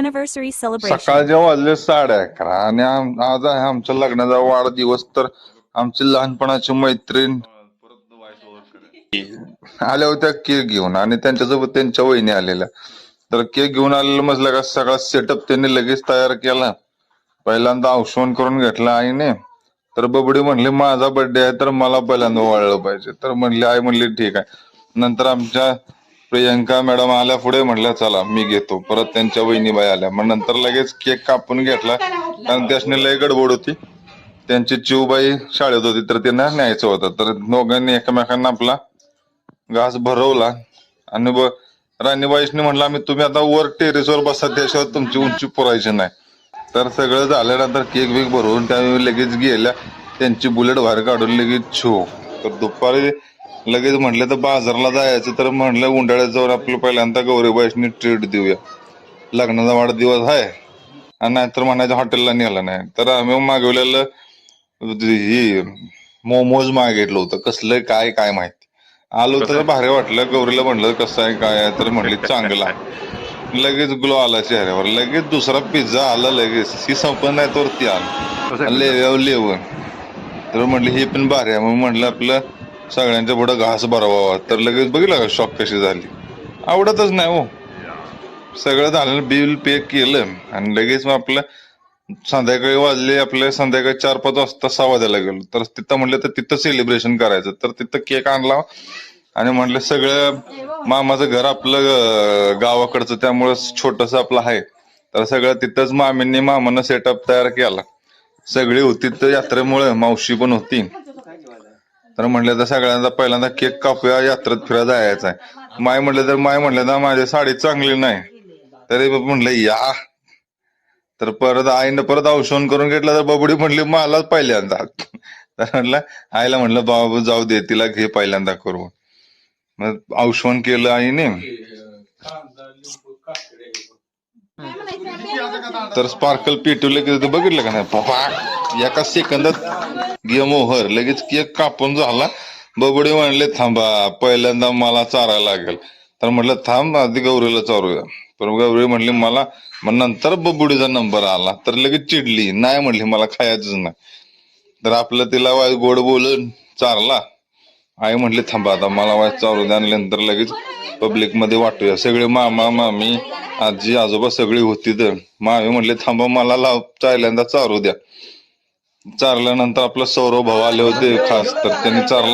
anniversary celebration. सकाळच्या वाजले 11:30 आणि आज आहे आमच्या लग्नाचा वाढदिवस. तर आमची लहानपणाची मैत्रीण आल्या होत्या केक घेऊन आणि त्यांच्यासोबत त्यांच्या वहिनी आलेल्या. तर केक घेऊन आलेलं म्हटलं का सगळा सेटअप त्यांनी लगेच तयार केला. पहिल्यांदा औषण करून घेतला आईने. तर बबडी म्हणली माझा बर्थडे आहे तर मला पहिल्यांदा वाळलं पाहिजे. तर म्हणली आई म्हणली ठीक आहे. नंतर आमच्या प्रियंका मॅडम आल्या पुढे, म्हटल्या चला मी घेतो. परत त्यांच्या वहिनीबाई आल्या. मग नंतर लगेच केक कापून घेतला कारण त्यासने लय गडबड होती. त्यांची चिवबाई शाळेत होती तर त्यांना न्यायचं होतं. तर दोघांनी एकमेकांना आपला घास भरवला आणि राणीबाईशनी म्हटलं आम्ही तुम्ही आता वर टेरेसवर बसा त्याशिवाय तुमची उंची पुरायची नाही. तर सगळं झाल्यानंतर केक बिक भरवून त्या लगेच गेल्या. त्यांची बुलेट बाहेर काढून लगेच छो. तर दुपारी लगेच म्हटलं तर बाजारला जायचं. तर म्हटलं उंडाळ्यात जाऊन आपलं पहिल्यांदा गौरीबाईशनी ट्रीट देऊया, लग्नाचा वाढदिवस आहे. आणि नाहीतर म्हणायचं हॉटेलला नेलं नाही. तर आम्ही मागवलेलं ही मोमोज मागितलं होतं. कसलं काय काय माहिती. आलो तर भारी वाटलं. गौरीला म्हणलं कसं आहे काय आहे तर म्हणली चांगला आहे. लगेच ग्लो आला चेहऱ्यावर. लगेच दुसरा पिझ्झा आला लगेच. ही संपन्न नाही तर ती आला लेवून. तर म्हणली हे पण भारी आहे. मग म्हटलं आपलं सगळ्यांच्या पुढं घास भरवावा. तर लगेच बघितलं का शॉक कशी झाली. आवडतच नाही हो. सगळं झालं, बिल पे केलं आणि लगेच मग आपलं संध्याकाळी वाजले आपले संध्याकाळी 4-5 वाजता 6 वाजायला गेलो. तर तिथं म्हटलं तर तिथं सेलिब्रेशन करायचं. तर तिथं केक आणला आणि म्हटलं सगळं मामाचं घर आपलं गावाकडचं त्यामुळं छोटस आपलं आहे. तर सगळं तिथंच मामींनी मामानं सेटअप तयार केला. सगळी होती तर यात्रेमुळे मावशी पण होती. तर म्हटलं तर सगळ्यांचा पहिल्यांदा केक कापूया, यात्रेत फिरायला जायचं आहे. माय म्हटलं तर माझी साडी चांगली नाही. तरी म्हटलं या. तर परत आईनं परत औषण करून घेतलं. तर बबडी म्हटली मला पहिल्यांदा. तर म्हटलं आईला म्हटलं बाबा जाऊ दे तिला घे पहिल्यांदा करून. मग औषण केलं आईने. तर स्पार्कल पेटवलं की बघितलं का नाही पप्पा एका सेकंदात गेम ओव्हर. लगेच केक कापून झाला. बबडी म्हणले थांबा पहिल्यांदा मला चारायला लागेल. तर म्हटलं थांब आधी गौरीला चारूया. पण गौरी म्हणली मला. मग नंतर बबडीचा नंबर आला तर लगेच चिडली. नाही म्हणली मला खायचंच नाही. तर आपलं तिला गोड बोलून चारला. आई म्हटली थांबा आता मला चारू द्या. नंतर लगेच पब्लिक मध्ये वाटूया. सगळे मामा मामी आजी आजोबा सगळी होती. तर मामी म्हटले थांबा मला पहिल्यांदा चारू द्या. चारल्यानंतर आपलं सौरव भाऊ आले होते खास. तर त्यांनी चारला.